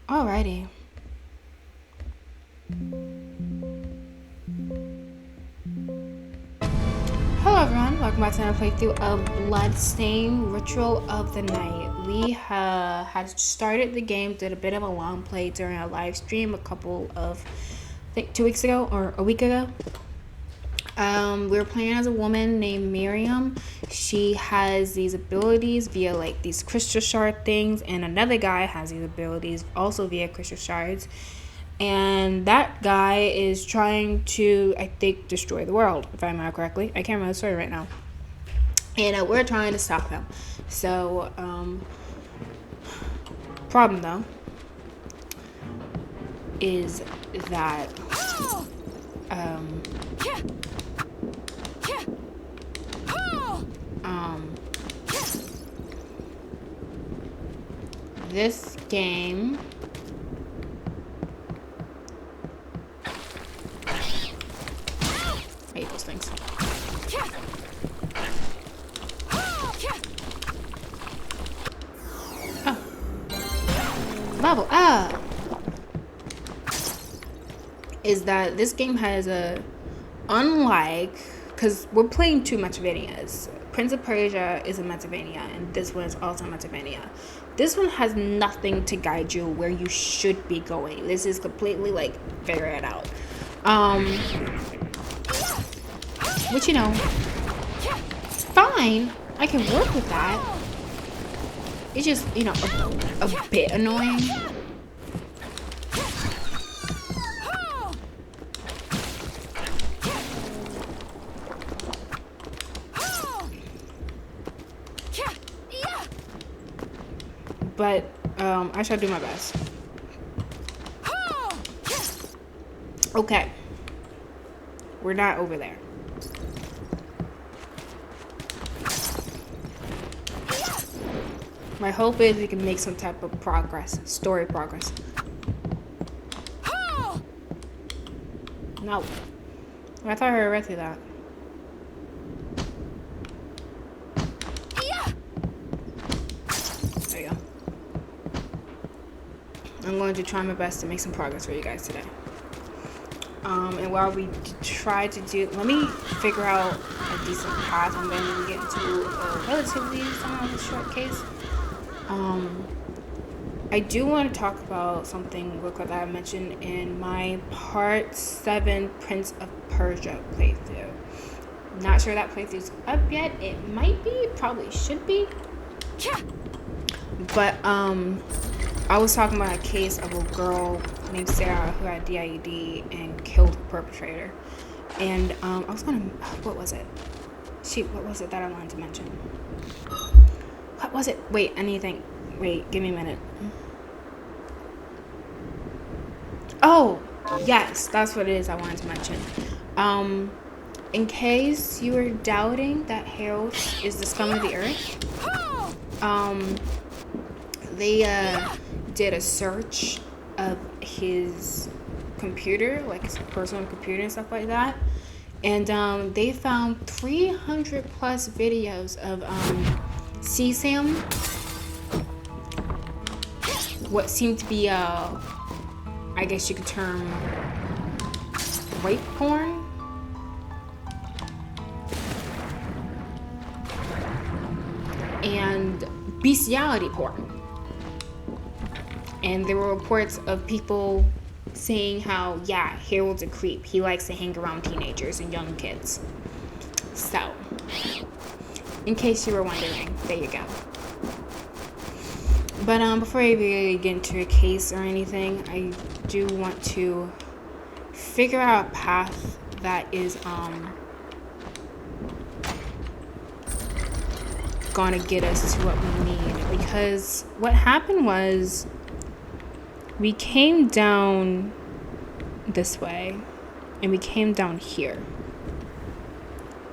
Alrighty. Hello everyone, welcome back to another playthrough of Bloodstained Ritual of the Night. We had started the game, did a bit of a long play during our live stream a couple of, I think 2 weeks ago or a week ago. We were playing as a woman named Miriam. She has these abilities via like these crystal shard things, and another guy has these abilities also via crystal shards. And that guy is trying to, I think, destroy the world, if I remember correctly. I can't remember the story right now. And we're trying to stop him. So, problem though is that this game I hate those things. Oh. Level up! Is that this game has a, unlike, because we're playing two Metroidvanias. Prince of Persia is a Metroidvania, and this one is also a Metroidvania. This one has nothing to guide you where you should be going. This is completely like, figure it out. Which, you know, fine. I can work with that. It's just, you know, a bit annoying. But, I shall do my best. Okay. We're not over there. My hope is we can make some type of progress, story progress. No. I thought I read through that. There you go. I'm going to try my best to make some progress for you guys today. And while we try to do, let me figure out a decent path and then we get into a relatively somewhat short case. I do want to talk about something real quick that I mentioned in my part 7 Prince of Persia playthrough. Not sure that playthrough's up yet. It might be, probably should be. But I was talking about a case of a girl named Sarah who had DIED and killed the perpetrator. And I was gonna, what was it? What was it that I wanted to mention? What was it? Wait, anything. Wait, give me a minute. Oh, yes, that's what it is I wanted to mention. In case you were doubting that Harold is the scum of the earth, they did a search of his computer, like his personal computer and stuff like that, and they found 300 plus videos of CSAM, what seemed to be I guess you could term rape porn. And bestiality porn. And there were reports of people saying how, yeah, Harold's a creep. He likes to hang around teenagers and young kids. So, in case you were wondering, there you go. But before I really get into a case or anything, I do want to figure out a path that is gonna get us to what we need. Because what happened was we came down this way and we came down here.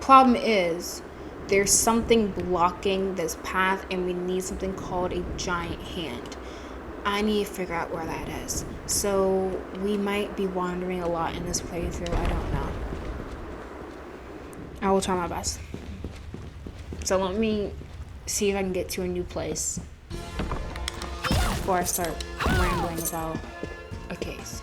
Problem is, there's something blocking this path and we need something called a giant hand. I need to figure out where that is. So we might be wandering a lot in this playthrough, I don't know. I will try my best. So let me see if I can get to a new place before I start rambling close out a case.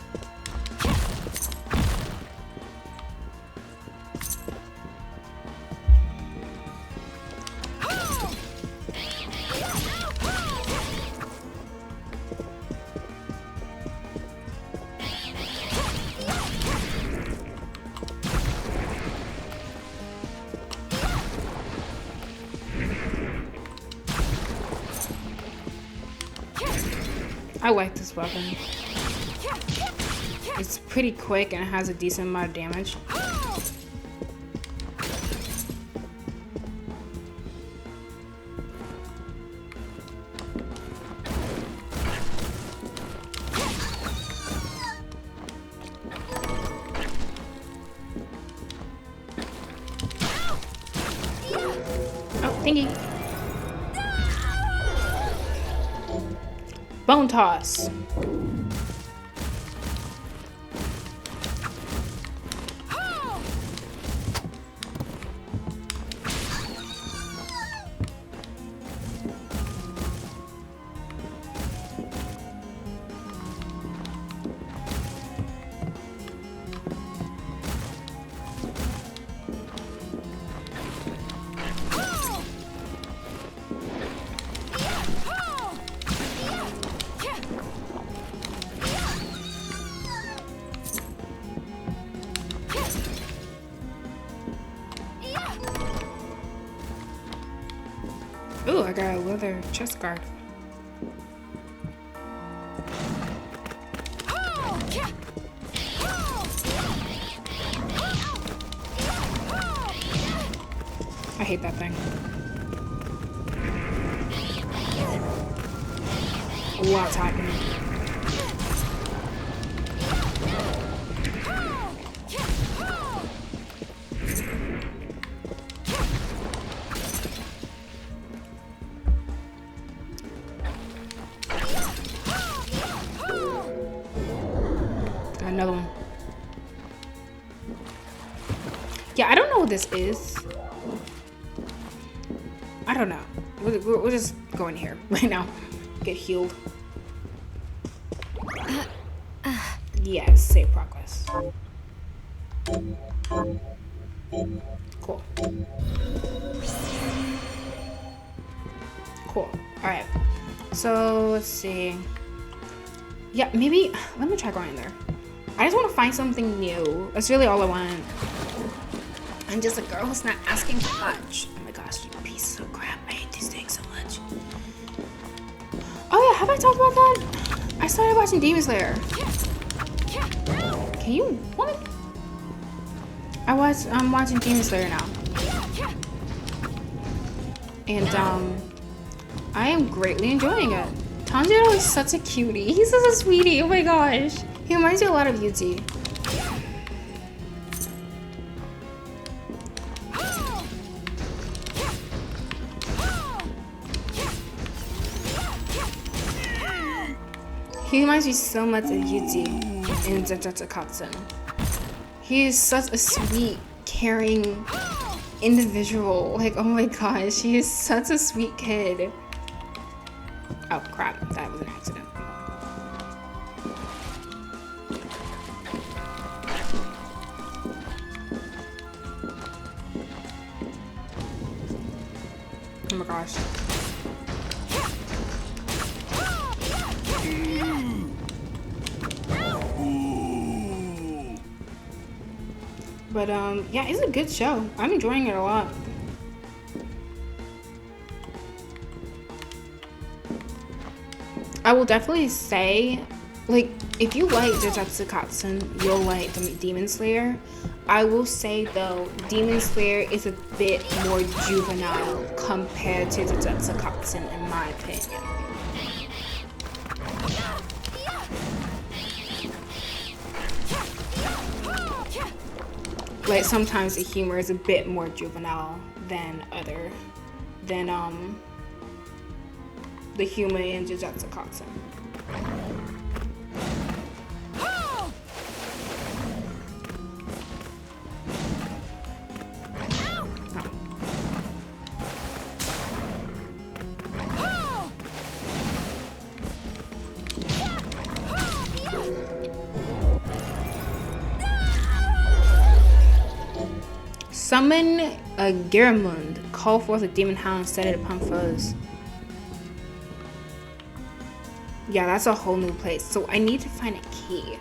I like this weapon. It's pretty quick and it has a decent amount of damage. Oh, thingy. Bone toss. Ooh, I got a leather chest guard. I hate that thing. What's happening? Another one. Yeah, I don't know what this is. I don't know. We'll just go in here right now. Get healed. Yes, save progress. Cool. Cool. Alright. So, let's see. Yeah, maybe... Let me try going in there. I just want to find something new. That's really all I want. I'm just a girl who's not asking for much. Oh my gosh, you piece of crap. I hate these things so much. Oh yeah, have I talked about that? I started watching Demon Slayer. Can you... What? I'm watching Demon Slayer now. And, I am greatly enjoying it. Tanjiro is such a cutie. He's such a sweetie. Oh my gosh. He reminds me a lot of Yuji. He reminds me so much of Yuji in Jujutsu Kaisen. He is such a sweet, caring individual. Like, oh my gosh, he is such a sweet kid. Oh crap, that was an accident. Oh my gosh. But yeah, it's a good show. I'm enjoying it a lot. I will definitely say, like, if you like Jujutsu Kaisen, you'll like Demon Slayer. I will say though, Demon Slayer is a bit more juvenile compared to Jujutsu Kaisen, in my opinion. Like, sometimes the humor is a bit more juvenile than the humor in Jujutsu Kaisen. Summon a Giramund. Call forth a demon hound and set it upon foes. Yeah, that's a whole new place. So I need to find a key.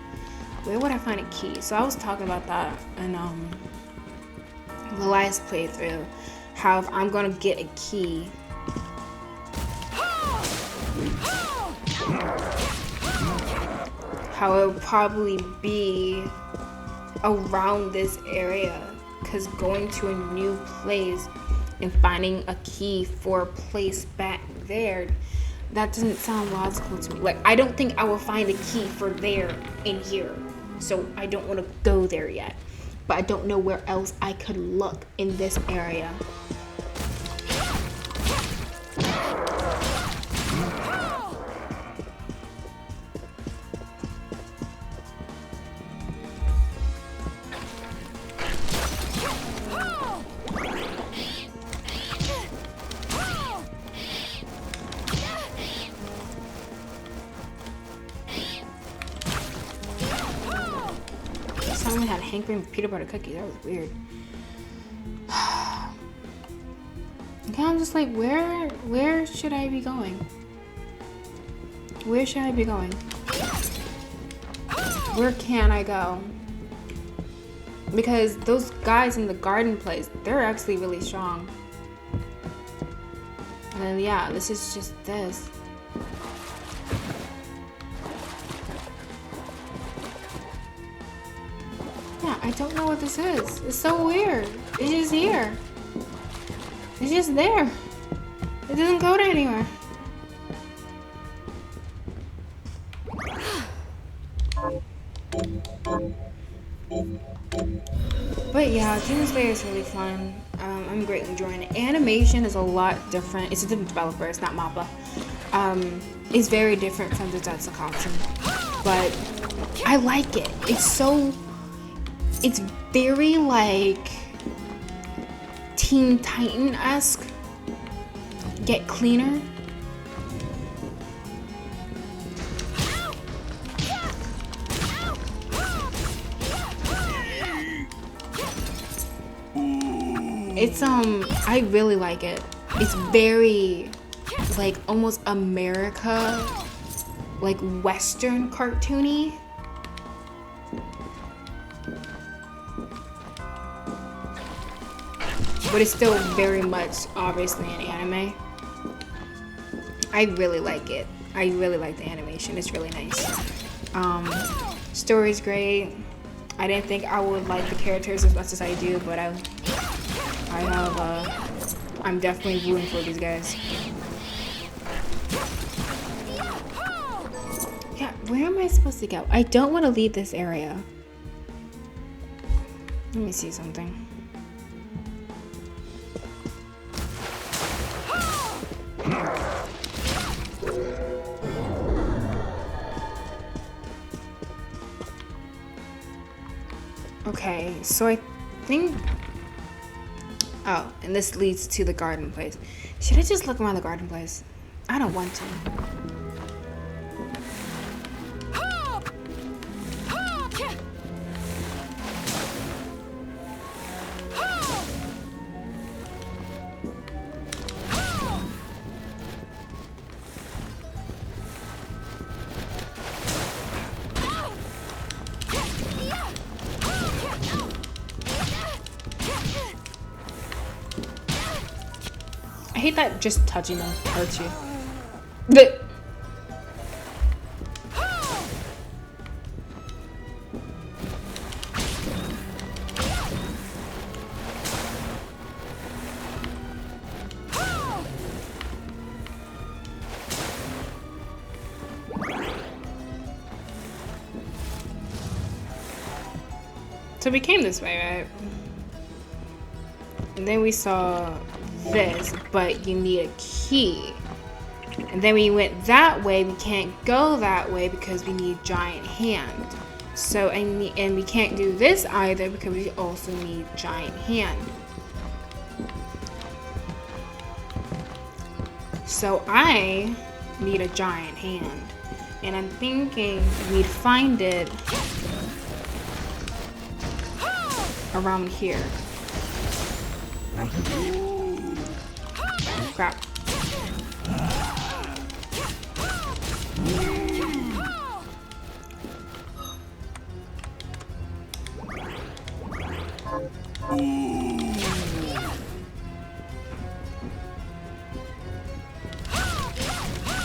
Where would I find a key? So I was talking about that in the last playthrough. How if I'm gonna get a key. How it would probably be around this area. Because going to a new place and finding a key for a place back there, that doesn't sound logical to me. Like, I don't think I will find a key for there in here. So I don't want to go there yet. But I don't know where else I could look in this area. Someone had a hankering for peanut butter cookies. That was weird. Okay, I'm just like, where should I be going? Where should I be going? Where can I go? Because those guys in the garden place, they're actually really strong. And then yeah, this is just this. Yeah, I don't know what this is. It's so weird. It's just here. It's just there. It doesn't go to anywhere. But yeah, Demon Slayer is really fun. I'm greatly enjoying it. Animation is a lot different. It's a different developer. It's not MAPPA. It's very different from the Jujutsu, but I like it. It's very like Teen Titan-esque. Get cleaner. It's I really like it. It's very like almost America, like Western cartoony. But it's still very much obviously an anime. I really like it. I really like the animation. It's really nice. Story's great. I didn't think I would like the characters as much as I do, but I'm definitely rooting for these guys. Yeah, where am I supposed to go? I don't want to leave this area. Let me see something. Okay, so I think... Oh, and this leads to the garden place. Should I just look around the garden place? I don't want to. I hate that just touching them hurts you. So we came this way, right? And then we saw this, but you need a key. And then we went that way. We can't go that way because we need giant hand. So and we can't do this either because we also need giant hand. So I need a giant hand, and I'm thinking we'd find it around here. Crap.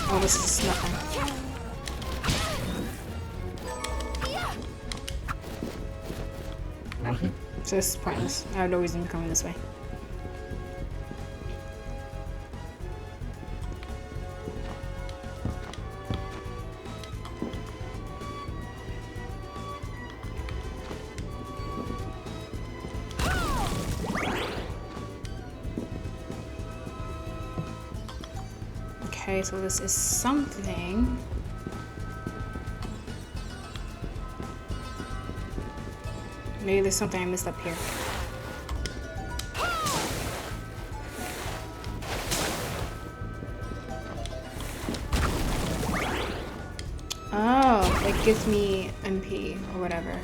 Oh, this is nothing. So this is pointless. I have no reason to be coming this way. Okay, so this is something. Maybe there's something I missed up here. Oh, it gives me MP or whatever.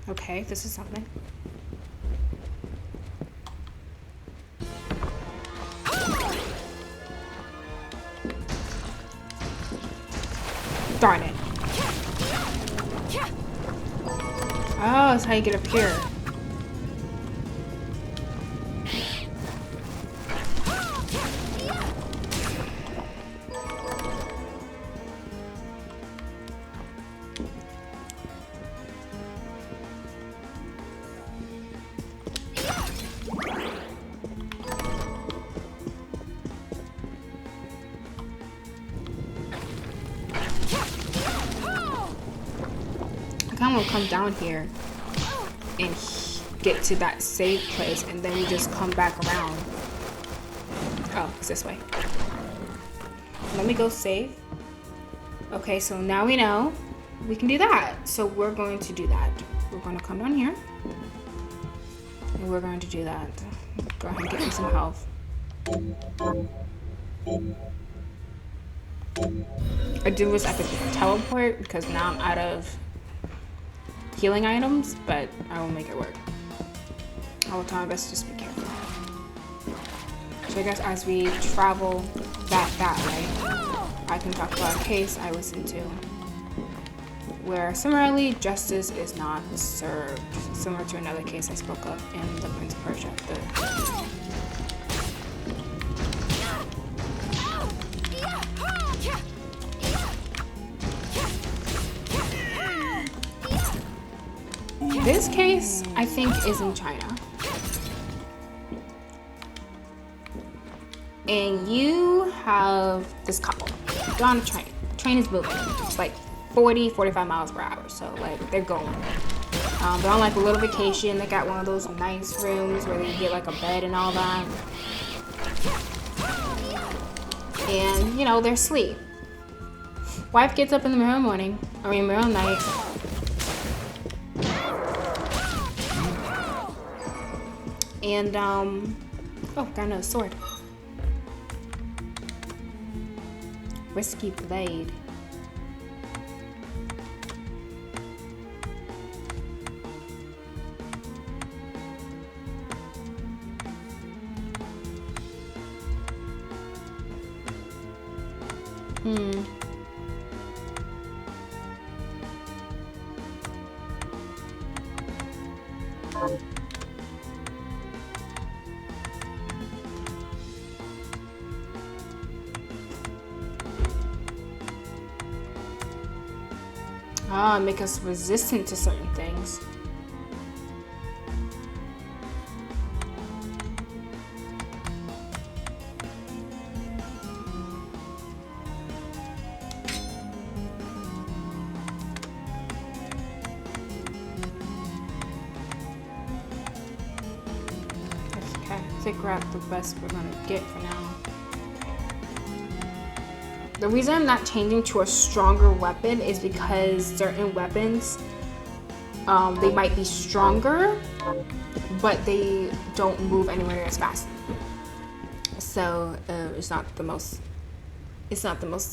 Okay, this is something. Darn it. Oh, that's how you get up here. I kind of want to come down here and get to that safe place, and then we just come back around. Oh, it's this way. Let me go save. Okay, so now we know we can do that. So we're going to do that. We're going to come down here, and we're going to do that. Go ahead and get me some health. I do wish I could teleport because now I'm out of healing items, but I will make it work. I will try my best to just be careful. So I guess as we travel back that way, I can talk about a case I listened to where similarly justice is not served, similar to another case I spoke of in the Prince of Persia. This case, I think, is in China. And you have this couple. They're on a train. Train is moving. It's like 40, 45 miles per hour. So, like, they're going. They're on, like, a little vacation. They got one of those nice rooms where you get, like, a bed and all that. And, you know, they're asleep. Wife gets up in the middle of the night. And, oh, got another sword. Risky blade. Make us resistant to certain things. figure out the best we're gonna get for now. The reason I'm not changing to a stronger weapon is because certain weapons, they might be stronger, but they don't move anywhere near as fast. So it's not the most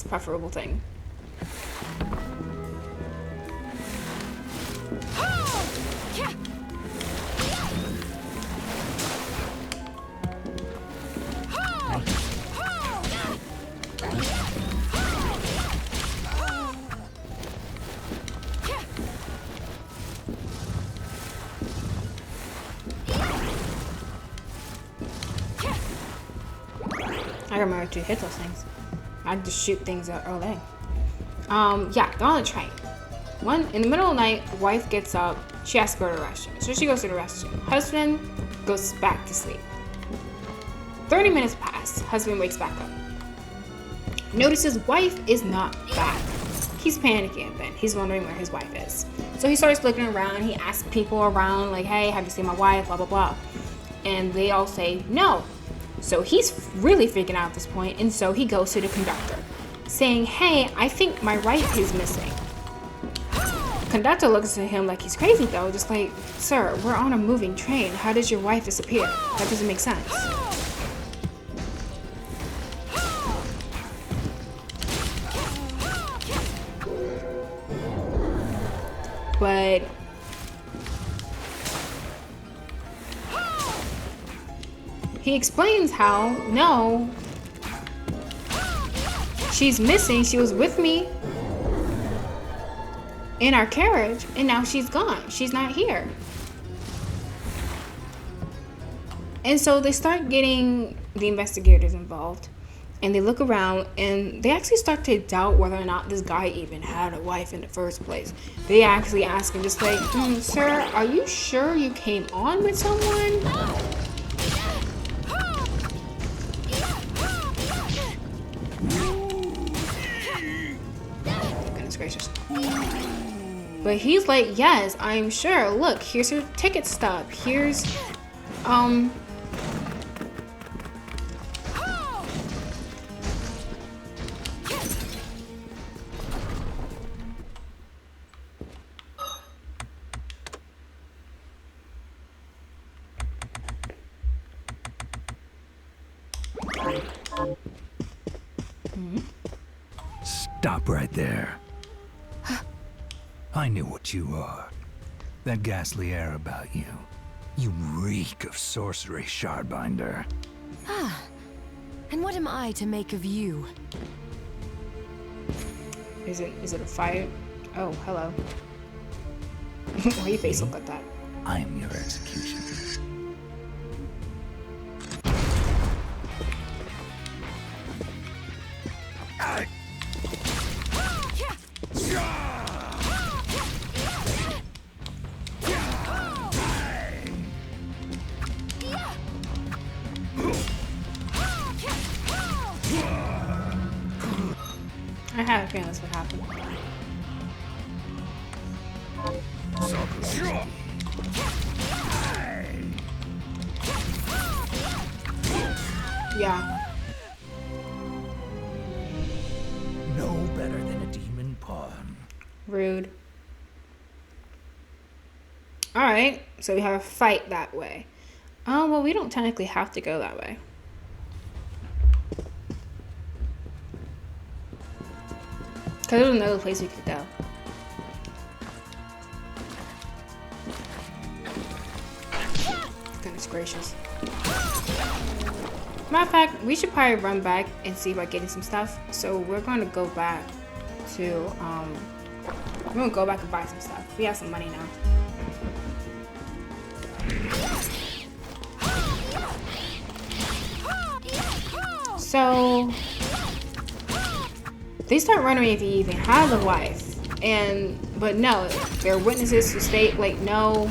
preferable thing. I remember to hit those things. I just shoot things at all day. Yeah, they're on the train. In the middle of the night, wife gets up. She has to go to the restroom. So she goes to the restroom. Husband goes back to sleep. 30 minutes pass. Husband wakes back up. Notices wife is not back. He's panicking then. He's wondering where his wife is. So he starts looking around. He asks people around, like, hey, have you seen my wife? Blah, blah, blah. And they all say no. So he's really freaking out at this point, and so he goes to the conductor, saying, hey, I think my wife is missing. Conductor looks at him like he's crazy though, just like, sir, we're on a moving train. How does your wife disappear? That doesn't make sense. But he explains how, no, she's missing. She was with me in our carriage, and now she's gone. She's not here. And so they start getting the investigators involved, and they look around, and they actually start to doubt whether or not this guy even had a wife in the first place. They actually ask him, just like, sir, are you sure you came on with someone? Goodness gracious. But he's like, yes, I'm sure. Look, here's her ticket stub. Here's, Stop right there. I knew what you are. That ghastly air about you. You reek of sorcery, Shardbinder. Ah, and what am I to make of you? Is it a fight? Oh, hello. Why your face look like that? I am your executioner. I have a feeling this would happen. Yeah. No better than a demon pawn. Rude. Alright, so we have a fight that way. Oh, well, we don't technically have to go that way. Because there's another place we could go. Goodness gracious. Matter of fact, we should probably run back and see about getting some stuff. So we're going to go back to, we're going to go back and buy some stuff. We have some money now. So they start wondering if he even has a wife, but no, there are witnesses who state like no.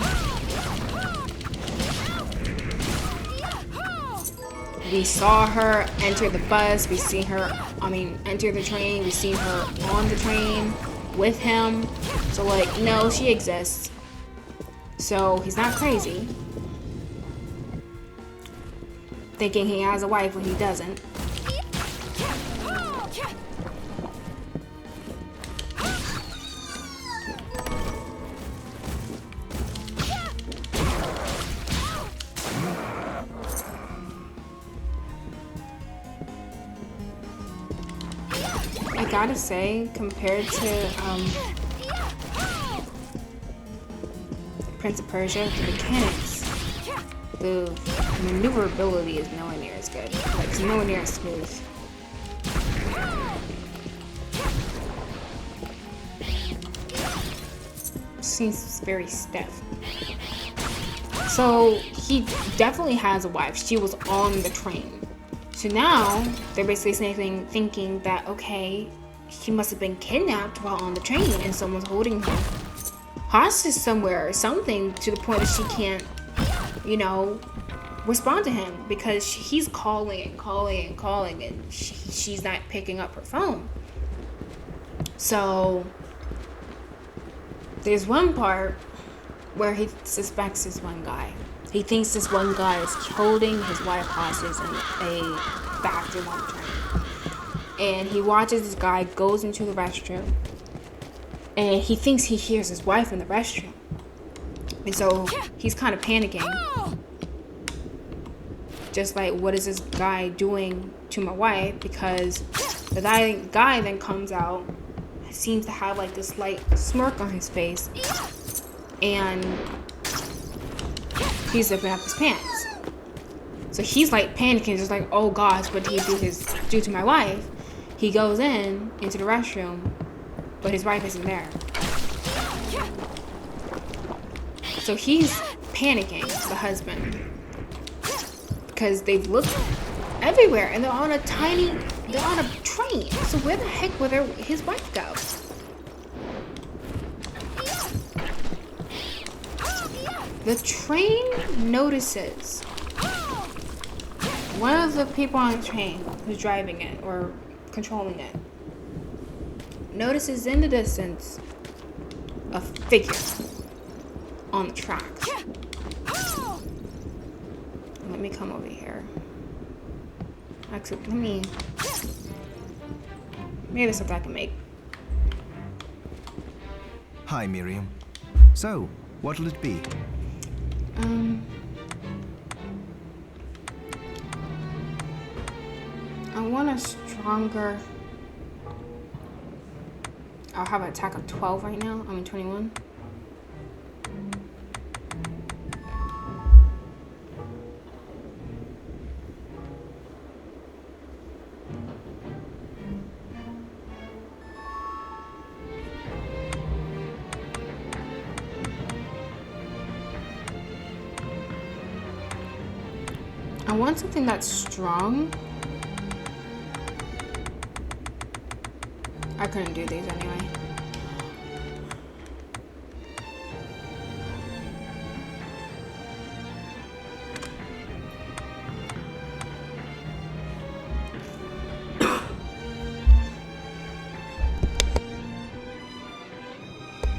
We saw her enter the bus. We see her, enter the train. We see her on the train with him. So like, no, she exists. So he's not crazy. thinking he has a wife when he doesn't. I gotta say, compared to Prince of Persia, the mechanics, the maneuverability is nowhere near as good. Like, it's nowhere near as smooth. Seems very stiff. So he definitely has a wife. She was on the train. So now they're basically saying, thinking that, okay, she must have been kidnapped while on the train and someone's holding her hostage somewhere or something, to the point that she can't, you know, respond to him because he's calling and calling and calling, and she's not picking up her phone. So there's one part where he suspects this one guy. He thinks this one guy is holding his wife hostage in a bathroom on the train. And he watches this guy goes into the restroom, and he thinks he hears his wife in the restroom. And so he's kind of panicking. Just like, what is this guy doing to my wife? Because the guy then comes out, seems to have like this light smirk on his face, and he's zipping up his pants. So he's like panicking, just like, oh gosh, what did he do to my wife? He goes into the restroom, but his wife isn't there. So he's panicking, the husband, because they've looked everywhere and they're on a train. So where the heck would his wife go? The train notices one of the people on the train who's driving it or controlling it notices in the distance a figure on the tracks. Let me come over here. Actually, maybe there's something I can make. Hi, Miriam. So, what'll it be? I want a stronger... I'll have an attack of 12 right now. I mean 21. I want something that's strong. I couldn't do these anyway.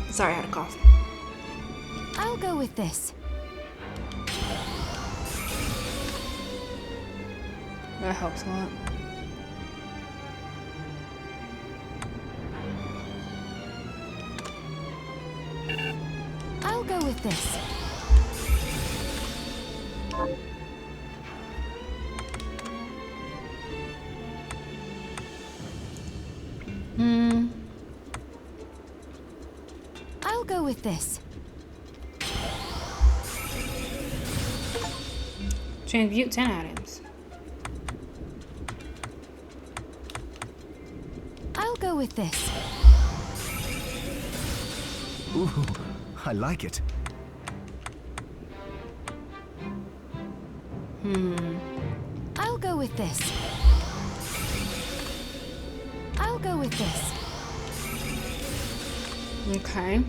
Sorry, I had a cough. I'll go with this. That helps a lot. I'll go with this. I'll go with this. Transmute 10 items. I'll go with this. Ooh, I like it. I'll go with this. I'll go with this. Okay.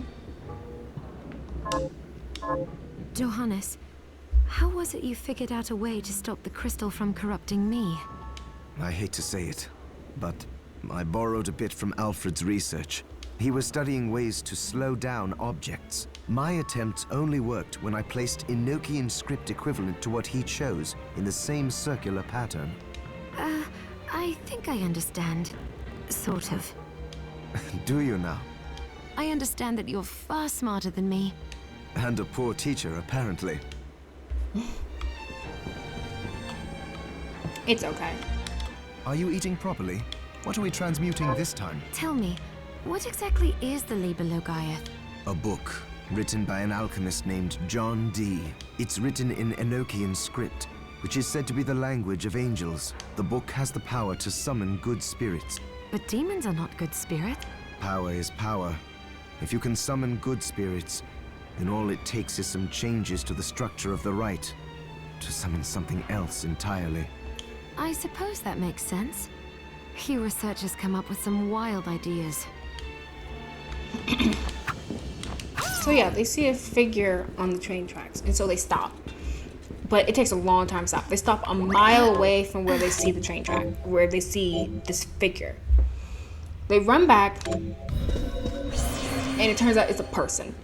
Johannes, how was it you figured out a way to stop the crystal from corrupting me? I hate to say it, but I borrowed a bit from Alfred's research. He was studying ways to slow down objects. My attempts only worked when I placed Enochian script equivalent to what he chose in the same circular pattern. I think I understand. Sort of. Do you now? I understand that you're far smarter than me. And a poor teacher, apparently. It's okay. Are you eating properly? What are we transmuting this time? Tell me, what exactly is the Liber Logaeth? A book, written by an alchemist named John Dee. It's written in Enochian script, which is said to be the language of angels. The book has the power to summon good spirits. But demons are not good spirits. Power is power. If you can summon good spirits, then all it takes is some changes to the structure of the rite to summon something else entirely. I suppose that makes sense. You researchers come up with some wild ideas. So yeah, they see a figure on the train tracks, and so they stop. But it takes a long time to stop. They stop a mile away from where they see the train track, where they see this figure. They run back, and it turns out it's a person.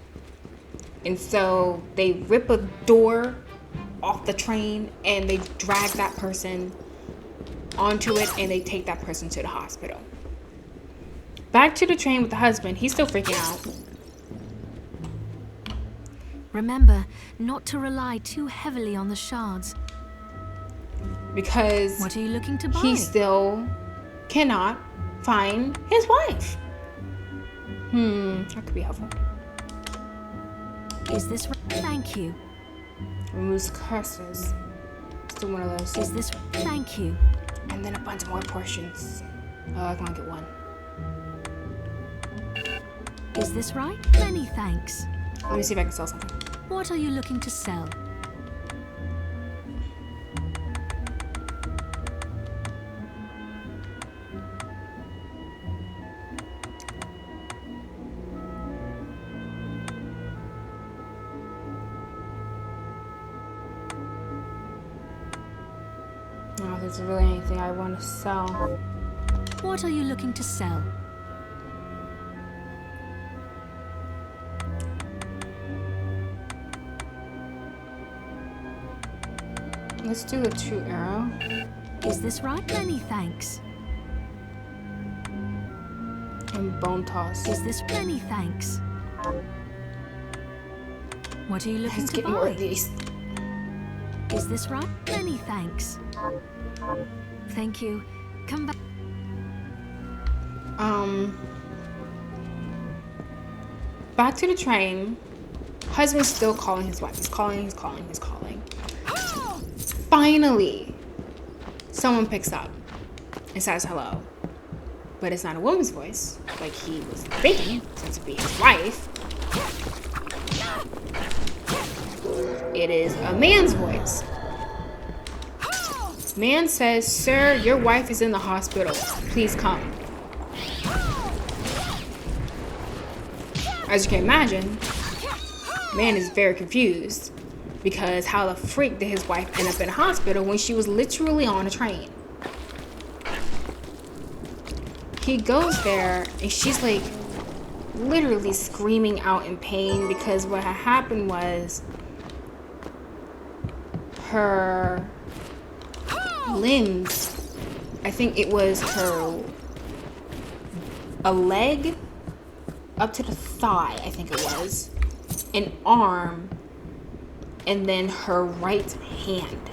And so they rip a door off the train, and they drag that person onto it, and they take that person to the hospital. Back to the train with the husband. He's still freaking out. Remember, not to rely too heavily on the shards. Because What are you looking to buy? he still cannot find his wife. That could be helpful. Is this right? Thank you. Removes curses. Still one of those. Is this thank you? And then a bunch more portions. Oh, I can only get one. Is this right? Many thanks. Let me see if I can sell something. What are you looking to sell? No, there's really anything I want to sell. What are you looking to sell? Let's do the 2 arrow. Is this right? Many thanks. And bone toss. Is this many thanks? What are you looking Let's to get more of buy? these. Is this right? Many thanks. Thank you. Come back. Back to the train. Husband's still calling his wife. He's calling. Finally, someone picks up and says hello. But it's not a woman's voice, like he was thinking, since it'd be his wife. It is a man's voice. Man says, "Sir, your wife is in the hospital. Please come." As you can imagine, man is very confused because how the freak did his wife end up in a hospital when she was literally on a train? He goes there and she's like literally screaming out in pain because what had happened was her limbs, I think it was a leg up to the thigh, I think it was, an arm, and then her right hand.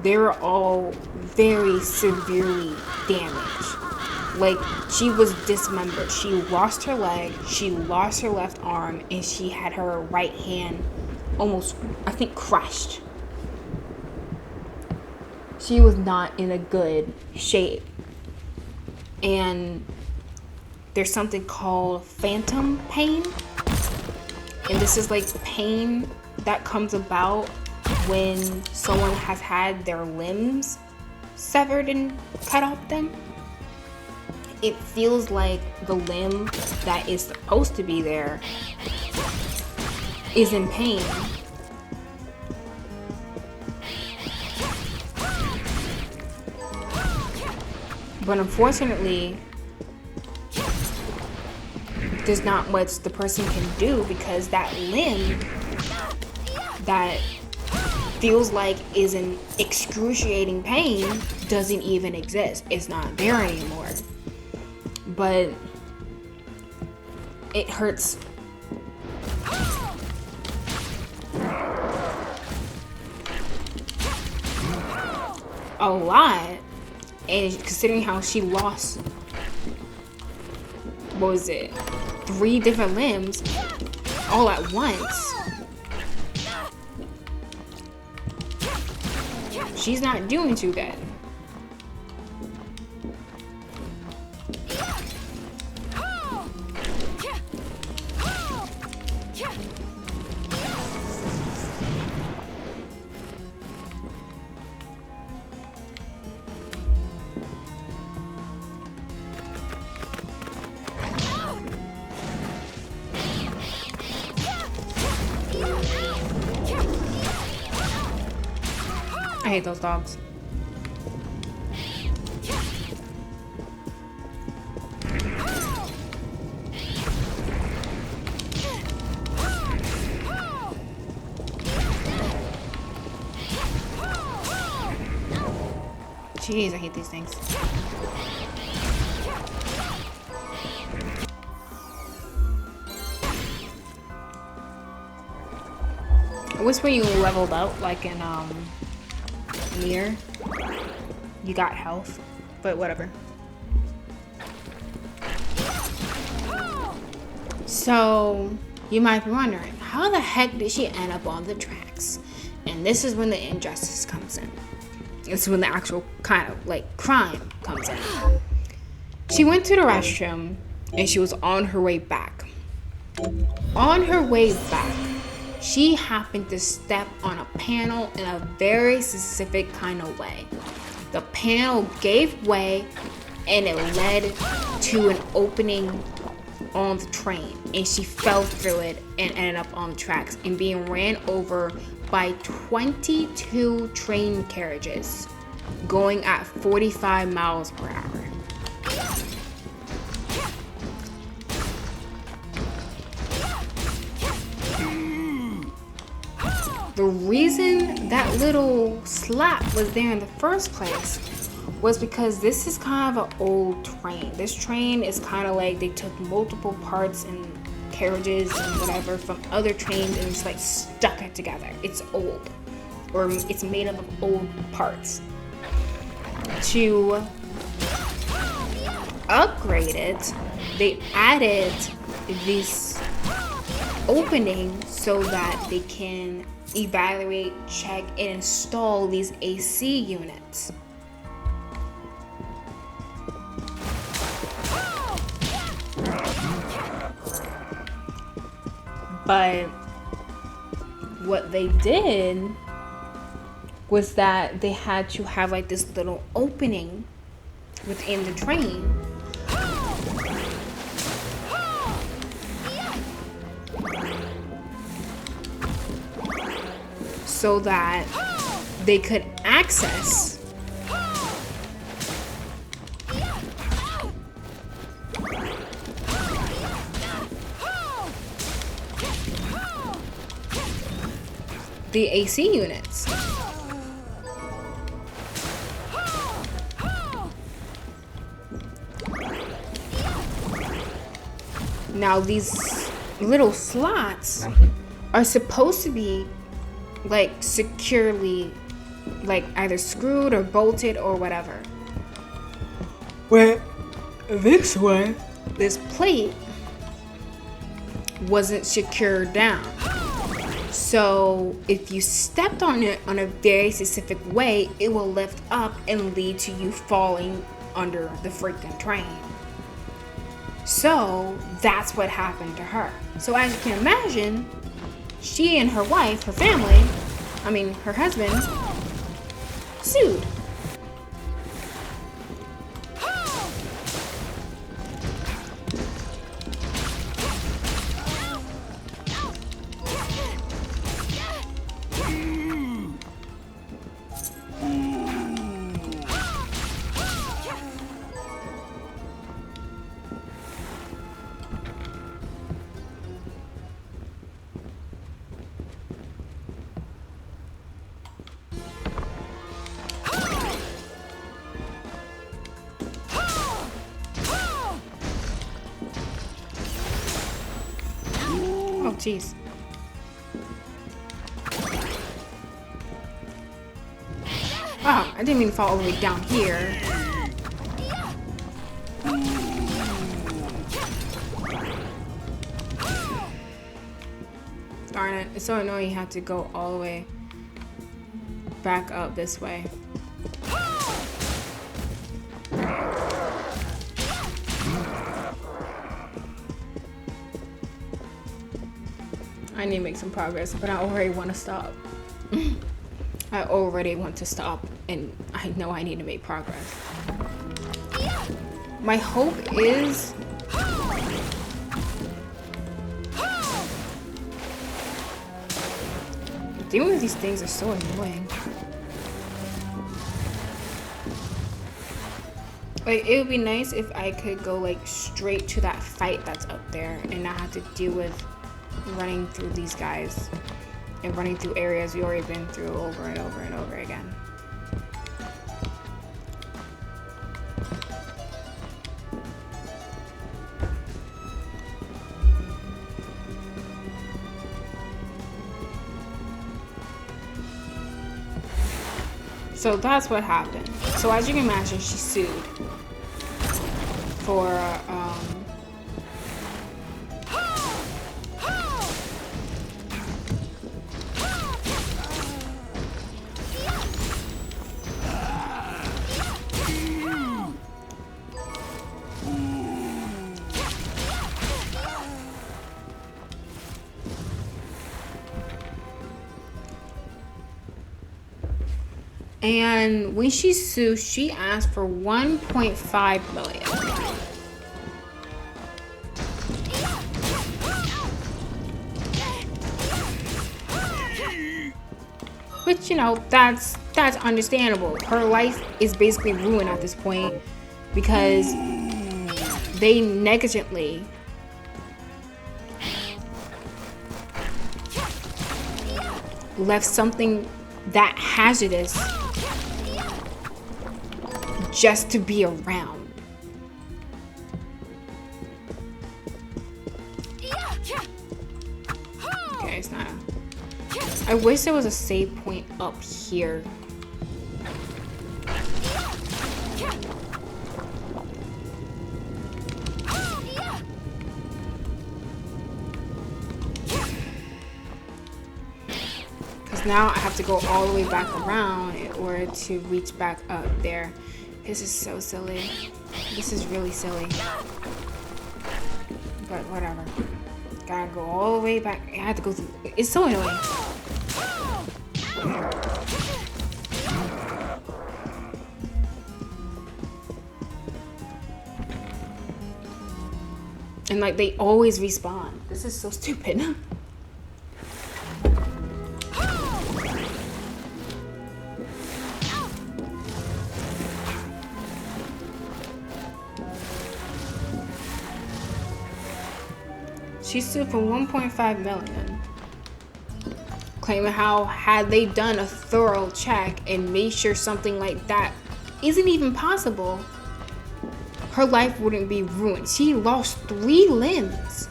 They were all very severely damaged. Like, she was dismembered. She lost her leg, she lost her left arm, and she had her right hand almost, I think, crushed. She was not in a good shape. And there's something called phantom pain. And this is like pain that comes about when someone has had their limbs severed and cut off them. It feels like the limb that is supposed to be there is in pain. But unfortunately, there's not much the person can do, because that limb that feels like is in excruciating pain doesn't even exist. It's not there anymore. But it hurts a lot, and considering how she lost, what was it, 3 different limbs all at once, she's not doing too good. I hate those dogs. Jeez, I hate these things. I wish when you leveled up, like in Nier, you got health, but whatever. So you might be wondering, how the heck did she end up on the tracks? And this is when the injustice comes in. This is when the actual kind of like crime comes in. She went to the restroom and she was on her way back. On her way back, she happened to step on a panel in a very specific kind of way. The panel gave way and it led to an opening on the train, and she fell through it and ended up on the tracks and being ran over by 22 train carriages going at 45 miles per hour. The reason that little slap was there in the first place was because this is kind of an old train. This train is kind of like they took multiple parts and carriages and whatever from other trains and just like stuck it together. It's old, or it's made up of old parts. To upgrade it, they added this opening so that they can evaluate, check, and install these AC units. But what they did was that they had to have like this little opening within the train so that they could access the AC units. Now these little slots are supposed to be like securely like either screwed or bolted or whatever. Where this one, this plate wasn't secured down. So if you stepped on it on a very specific way, it will lift up and lead to you falling under the freaking train. So that's what happened to her. So as you can imagine, she and her wife, her family, her husband, sued. jeez. Ah, I didn't mean to fall all the way down here. Darn it, it's so annoying you have to go all the way back up this way. I need to make some progress, but I already want to stop. I already want to stop, and I know I need to make progress. My hope is... dealing with these things are so annoying. Like, it would be nice if I could go, like, straight to that fight that's up there and not have to deal with running through these guys and running through areas we already been through over and over and over again. So that's what happened. So as you can imagine, she sued for and when she sued, she asked for 1.5 million. Which, you know, that's understandable. Her life is basically ruined at this point because they negligently left something that hazardous just to be around. Okay, it's not. I wish there was a save point up here. Because now I have to go all the way back around in order to reach back up there. This is so silly. This is really silly. But whatever. Gotta go all the way back. I have to go through. It's so annoying. And like they always respawn. This is so stupid. She sued for 1.5 million, claiming how had they done a thorough check and made sure something like that isn't even possible, her life wouldn't be ruined. She lost 3 limbs.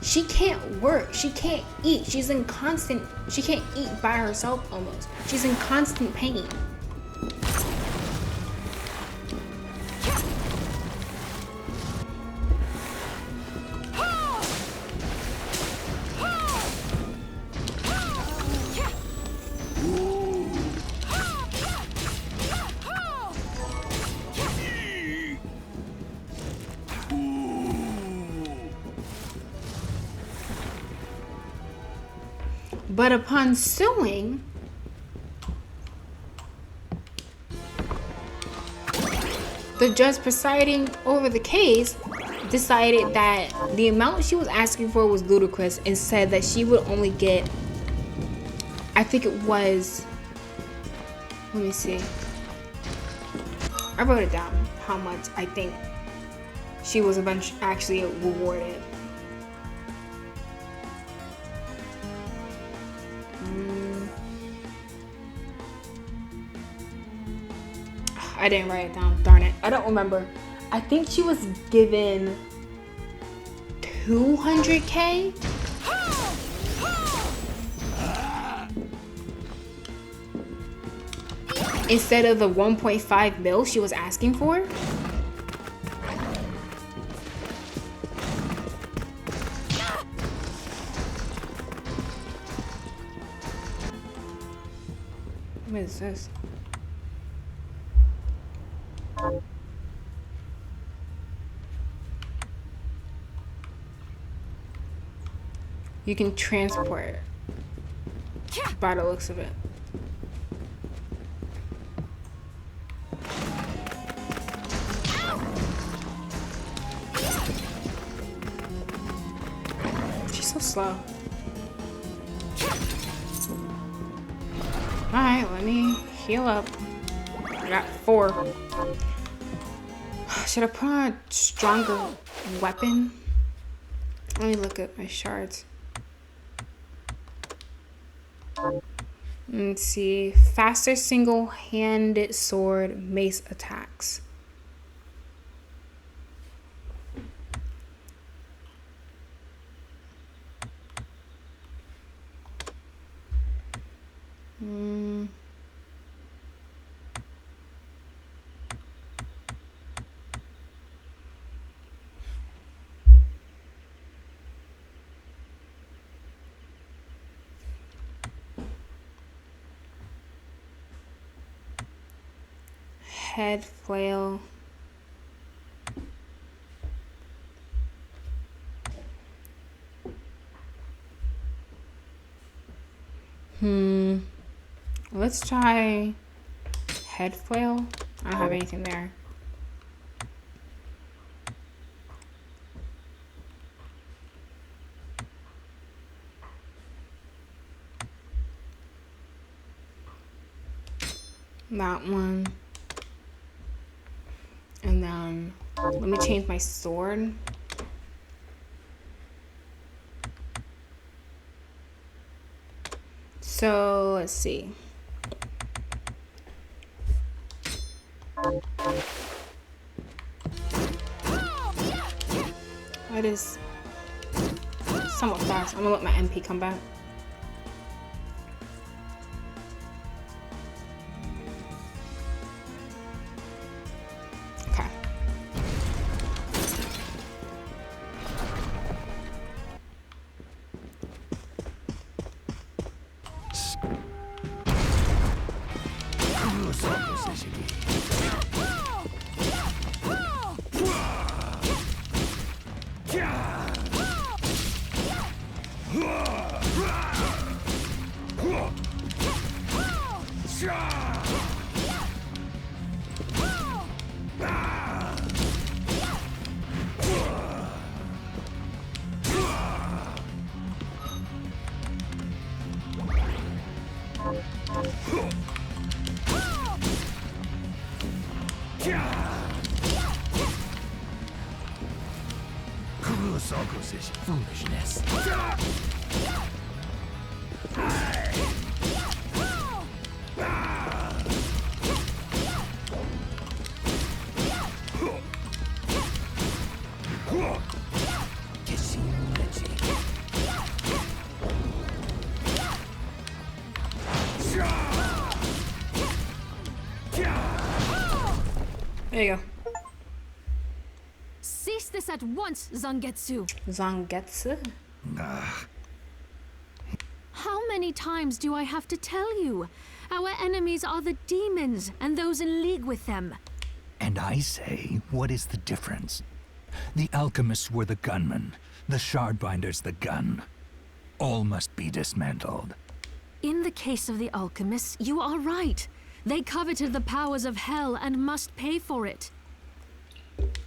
She can't work. She can't eat. She can't eat by herself almost. She's in constant pain. But upon suing, the judge presiding over the case decided that the amount she was asking for was ludicrous and said that she would only get, I think it was, let me see. I wrote it down how much I think she was eventually actually rewarded. I didn't write it down, darn it. I don't remember. I think she was given 200K instead of the 1.5 mil she was asking for. What is this? You can transport by the looks of it. She's so slow. Alright, let me heal up. I got 4. Should I put on a stronger weapon? Let me look at my shards. Let's see. Faster single-handed sword mace attacks. Head flail. Let's try head flail. I don't have anything there. That one. And then let me change my sword. So let's see. That is somewhat fast. I'm gonna let my MP come back. Okay. Foolishness. There you go. Cease this at once, Zangetsu. Zangetsu? How many times do I have to tell you? Our enemies are the demons and those in league with them. And I say, what is the difference? The alchemists were the gunmen, the shardbinders the gun. All must be dismantled. In the case of the alchemists, you are right. They coveted the powers of hell and must pay for it.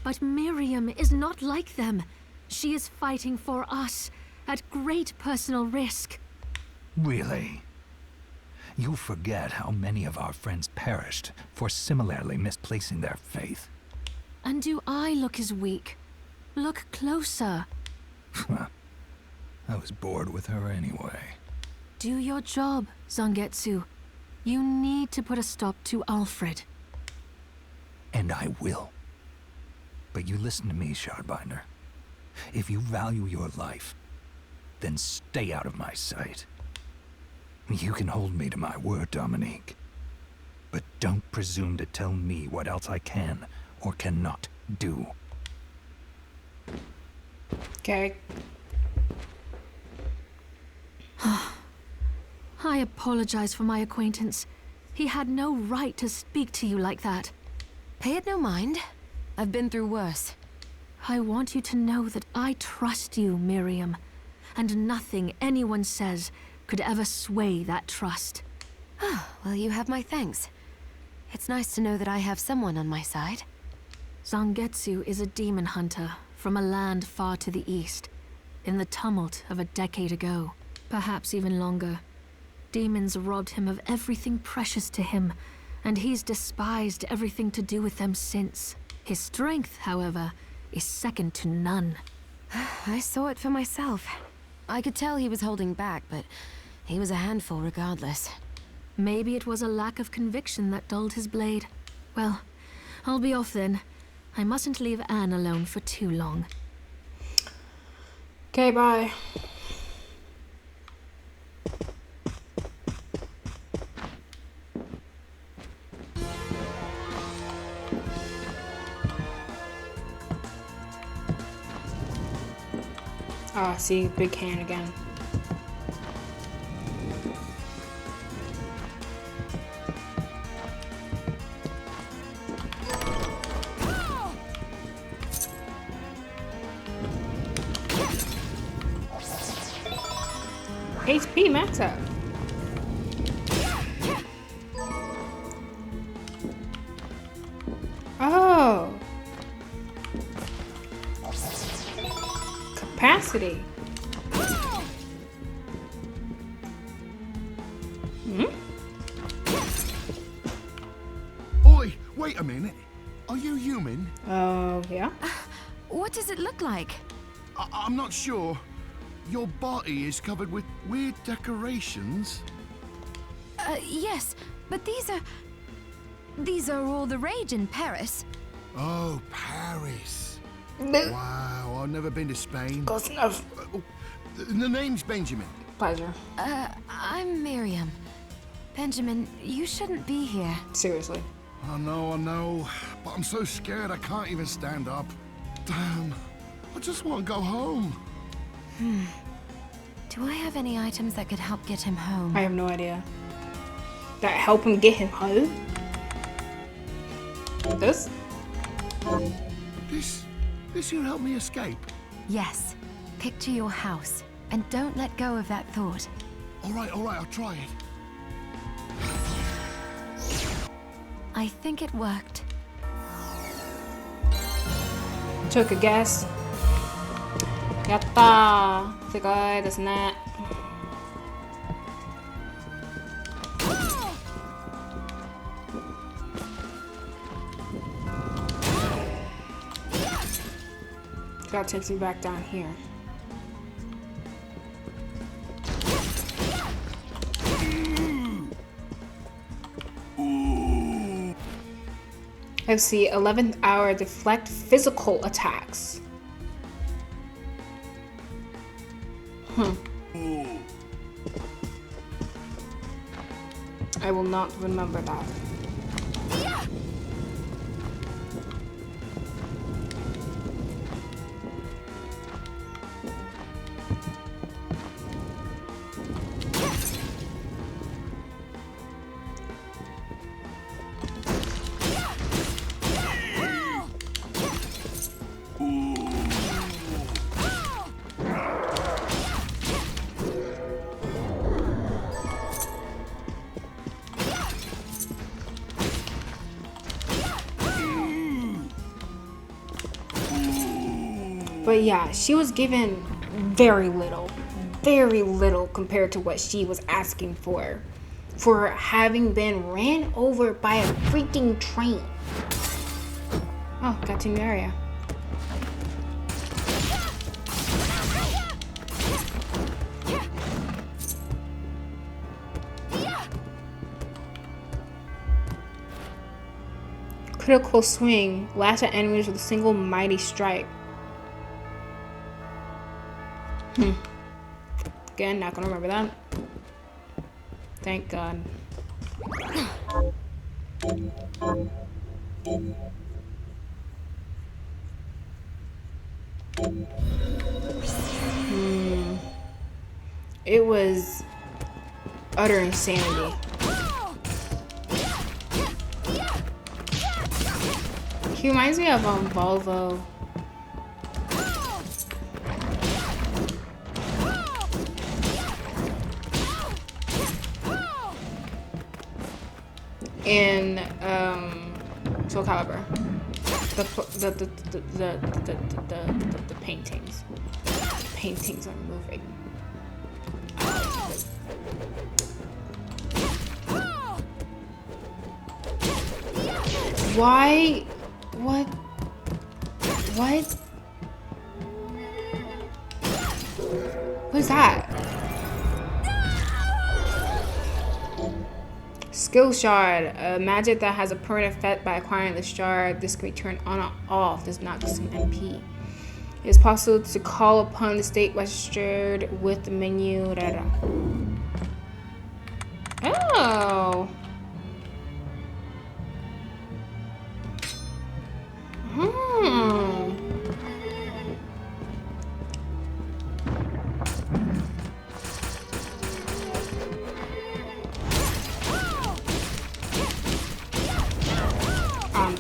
But Miriam is not like them. She is fighting for us, at great personal risk. Really? You forget how many of our friends perished for similarly misplacing their faith. And do I look as weak? Look closer. I was bored with her anyway. Do your job, Zangetsu. You need to put a stop to Alfred. And I will. But you listen to me, Shardbinder. If you value your life, then stay out of my sight. You can hold me to my word, Dominique. but don't presume to tell me what else I can or cannot do. Okay. I apologize for my acquaintance. He had no right to speak to you like that. Pay it no mind. I've been through worse. I want you to know that I trust you, Miriam, and nothing anyone says could ever sway that trust. Well, you have my thanks. It's nice to know that I have someone on my side. Zangetsu is a demon hunter from a land far to the east, in the tumult of a decade ago, perhaps even longer. Demons robbed him of everything precious to him, and he's despised everything to do with them since. His strength, however, is second to none. I saw it for myself. I could tell he was holding back, but he was a handful regardless. Maybe it was a lack of conviction that dulled his blade. Well, I'll be off then. I mustn't leave Anne alone for too long. Okay, bye. Ah, see, big hand again. HP max up. Oh. Capacity. Oi, wait a minute. Are you human? Oh, yeah. What does it look like? I'm not sure. Your body is covered with weird decorations. Yes, but these are all the rage in Paris. Oh, Paris. Wow, I've never been to Spain. Close enough. The name's Benjamin. Pleasure. I'm Miriam. Benjamin, you shouldn't be here. Seriously. I know, but I'm so scared I can't even stand up. Damn, I just want to go home. Do I have any items that could help get him home? I have no idea. That help him get him home? This? This will help me escape. Yes. Picture your house, and don't let go of that thought. All right, I'll try it. I think it worked. Took a guess. Yatta! すごいですね。That takes me back down here. Let's see, 11th hour, deflect physical attacks. I will not remember that. But yeah, she was given very little compared to what she was asking for having been ran over by a freaking train. Oh, got to new area. Critical swing, lash at enemies with a single mighty strike. Again, not gonna remember that. Thank God. It was utter insanity. He reminds me of Volvo. In Soul Calibur, the paintings. The paintings are moving. Why? What? What? What's that? Skill shard, a magic that has a permanent effect by acquiring the shard. This can be turned on or off, does not consume MP. It is possible to call upon the state registered with the menu. Oh.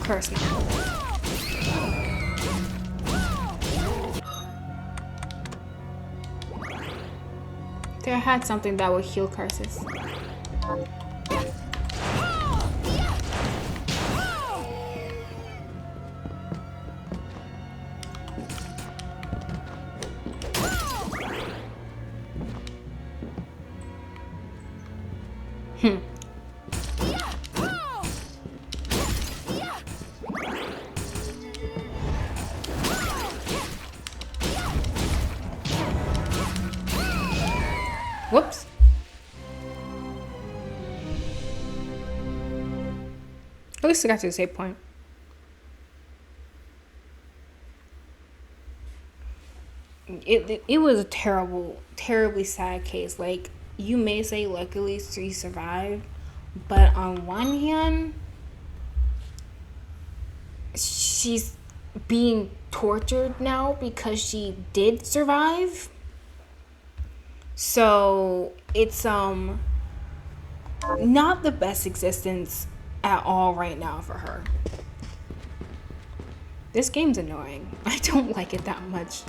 Curse now. There had something that would heal curses. Whoops. At least I got to the save point. It was a terribly sad case. Like, you may say luckily she survived, but on one hand, she's being tortured now because she did survive. So it's not the best existence at all right now for her. This game's annoying. I don't like it that much.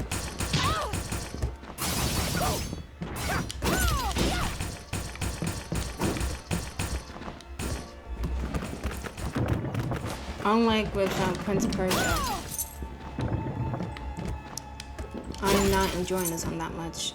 Unlike with Prince of Persia, I'm not enjoying this one that much.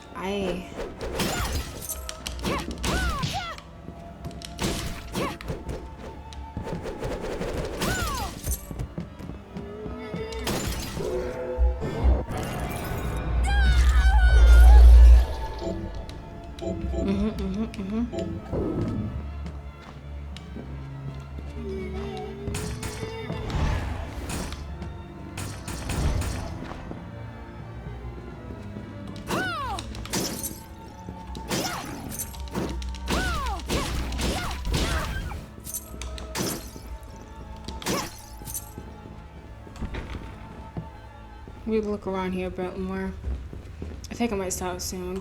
We look around here a bit more. I think I might stop soon.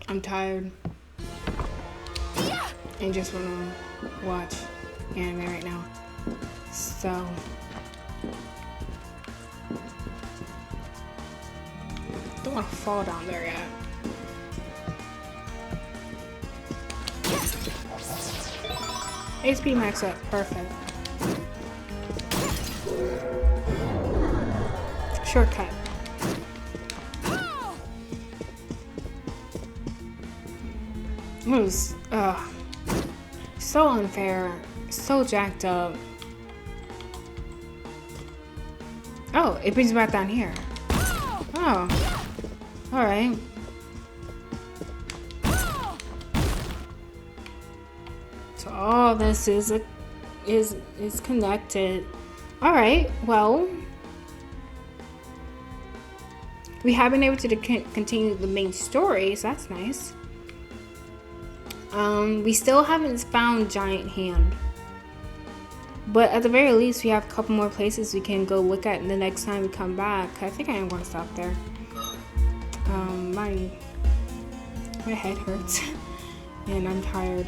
I'm tired. And just want to watch anime right now. So. Don't want to fall down there yet. HP max up. Perfect. Shortcut. It was so unfair, so jacked up. Oh, it brings me back down here. Oh, all right. So all this is connected. All right. Well. We have been able to continue the main story, so that's nice. We still haven't found Giant Hand. But at the very least, we have a couple more places we can go look at the next time we come back. I think I am going to stop there. My head hurts and I'm tired.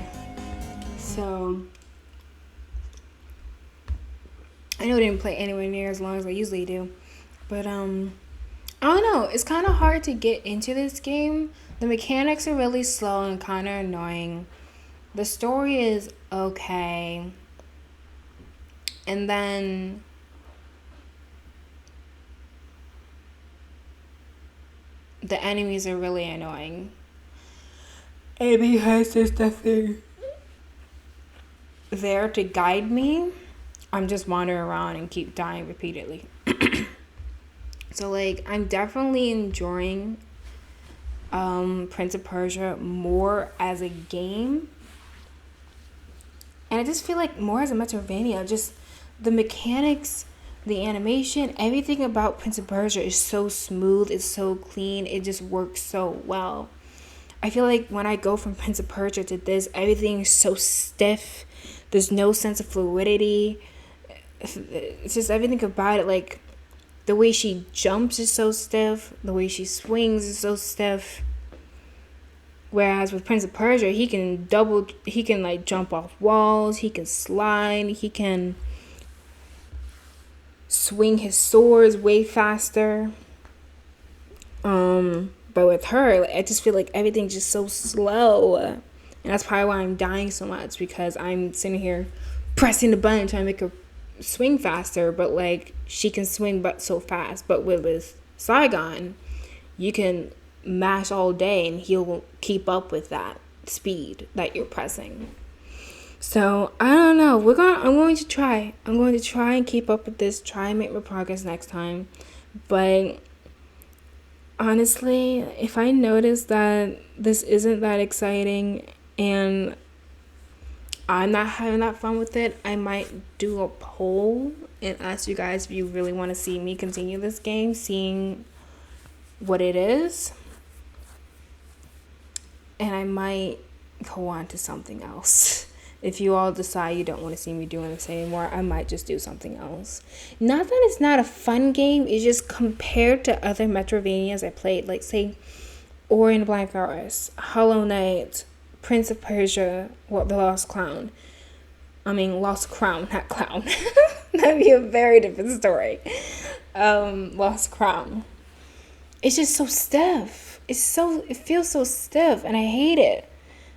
So I know I didn't play anywhere near as long as I usually do. But I don't know. It's kind of hard to get into this game. The mechanics are really slow and kind of annoying. The story is okay. And then the enemies are really annoying. And because there's nothing there to guide me, I'm just wandering around and keep dying repeatedly. So like, I'm definitely enjoying Prince of Persia more as a game. And I just feel like more as a Metroidvania, just the mechanics, the animation, everything about Prince of Persia is so smooth, it's so clean, it just works so well. I feel like when I go from Prince of Persia to this, everything is so stiff. There's no sense of fluidity. It's just everything about it, like the way she jumps is so stiff, the way she swings is so stiff. Whereas with Prince of Persia, he can like jump off walls, he can slide, he can swing his swords way faster. But with her, I just feel like everything's just so slow. And that's probably why I'm dying so much, because I'm sitting here pressing the button trying to make her swing faster, but like she can swing but so fast. But with Saigon, you can mash all day and he'll keep up with that speed that you're pressing. So I don't know. I'm going to try and keep up with this, try and make more progress next time. But honestly, if I notice that this isn't that exciting and I'm not having that fun with it, I might do a poll and ask you guys if you really want to see me continue this game, seeing what it is. And I might go on to something else. If you all decide you don't want to see me doing this anymore, I might just do something else. Not that it's not a fun game, it's just compared to other Metroidvanias I played, like say Ori and the Blind Forest, Hollow Knight, Prince of Persia, the Lost Crown, not Clown. That'd be a very different story. Lost Crown. It's just so stiff. It feels so stiff and I hate it.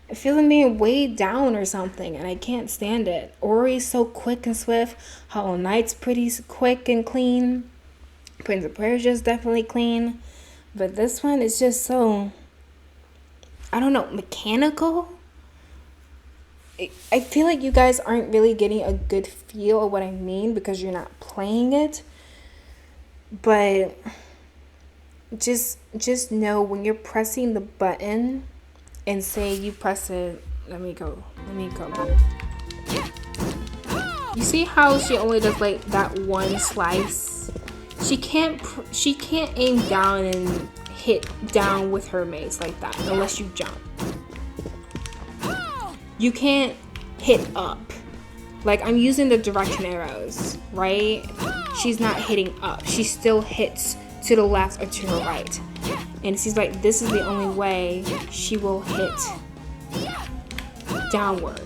I feel like being weighed down or something, and I can't stand it. Ori's so quick and swift. Hollow Knight's pretty quick and clean. Prince of Persia's definitely clean. But this one is just so, I don't know, mechanical. I feel like you guys aren't really getting a good feel of what I mean because you're not playing it. But just know when you're pressing the button, and say you press it, let me go. You see how she only does like that one slice? She can't aim down and hit down with her mace like that unless you jump. You can't hit up. Like I'm using the direction arrows, right? She's not hitting up. She still hits to the left or to the right. And it seems like this is the only way she will hit downward.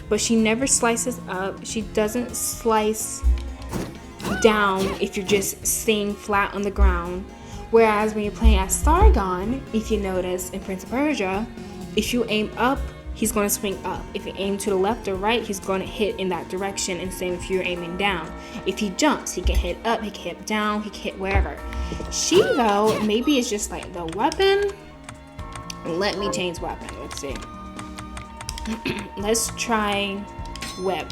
But she never slices up. She doesn't slice down if you're just staying flat on the ground. Whereas when you're playing as Sargon, if you notice in Prince of Persia, if you aim up, he's going to swing up. If you aim to the left or right, he's going to hit in that direction. And same if you're aiming down. If he jumps, he can hit up, he can hit down, he can hit wherever. She, though, maybe it's just like the weapon. Let me change weapon. Let's see. Let's try web.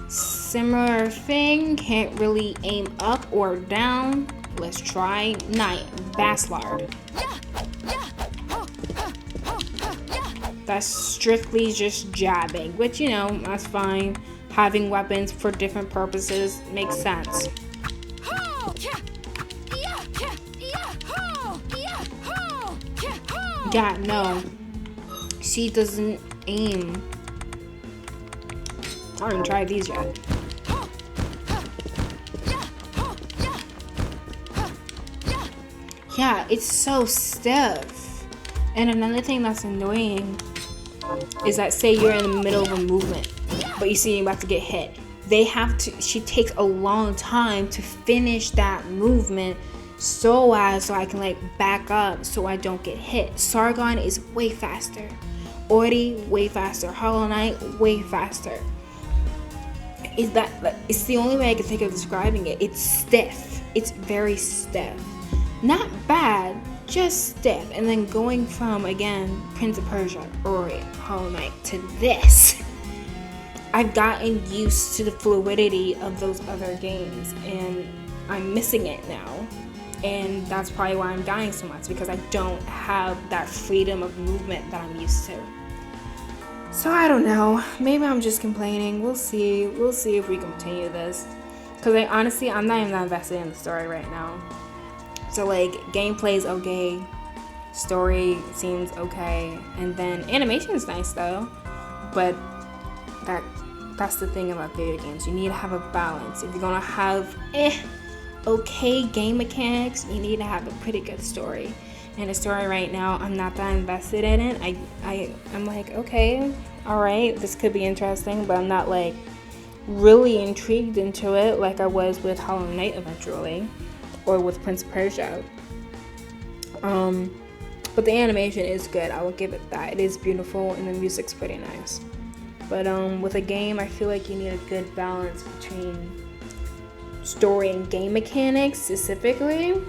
Similar thing, can't really aim up or down. Let's try Knight, Baslard. That's strictly just jabbing, which, you know, that's fine. Having weapons for different purposes makes sense. Yeah, no. She doesn't aim. I haven't tried these yet. Yeah, it's so stiff. And another thing that's annoying is that say you're in the middle of a movement, but you see you're about to get hit. She takes a long time to finish that movement so I can like back up so I don't get hit. Sargon is way faster. Ori, way faster. Hollow Knight, way faster. It's the only way I can think of describing it. It's stiff. It's very stiff. Not bad, just stiff. And then going from, again, Prince of Persia, Ori, Hollow Knight, to this, I've gotten used to the fluidity of those other games, and I'm missing it now. And that's probably why I'm dying so much, because I don't have that freedom of movement that I'm used to. So I don't know. Maybe I'm just complaining. We'll see. We'll see if we continue this. Because I'm not even that invested in the story right now. So like, gameplay is okay. Story seems okay. And then animation is nice though. But that's the thing about video games. You need to have a balance. If you're gonna have okay game mechanics, you need to have a pretty good story. And the story right now, I'm not that invested in it. I'm like, okay, all right, this could be interesting, but I'm not like really intrigued into it like I was with Hollow Knight eventually, or with Prince of Persia. But the animation is good. I will give it that. It is beautiful, and the music's pretty nice. But with a game, I feel like you need a good balance between story and game mechanics specifically.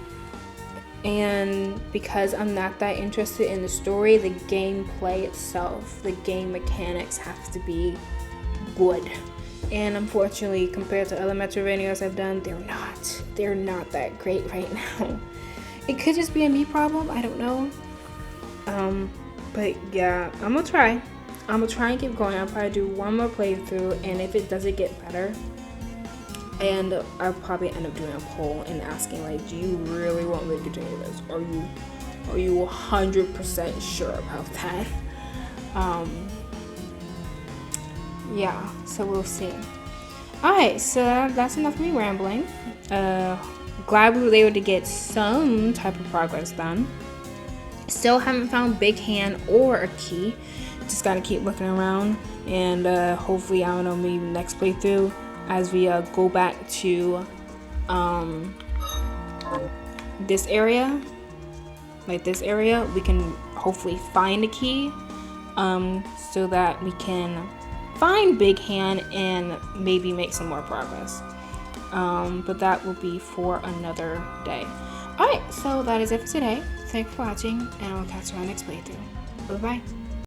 And because I'm not that interested in the story, the gameplay itself, the game mechanics have to be good. And unfortunately, compared to other Metroidvanias I've done, they're not that great right now. It could just be a me problem, I don't know. But yeah, I'm gonna try and keep going. I'll probably do one more playthrough, and if it doesn't get better, and I'll probably end up doing a poll and asking like, do you really want me to continue this? Are you 100% sure about that? Yeah, so we'll see. Alright, so that's enough of me rambling. Glad we were able to get some type of progress done. Still haven't found Big Hand or a key. Just gotta keep looking around, and hopefully, I don't know, maybe next playthrough, as we go back to this area, we can hopefully find a key, so that we can find Big Hand and maybe make some more progress. But that will be for another day. Alright, so that is it for today. Thanks for watching, and I'll catch you on next playthrough. Bye bye.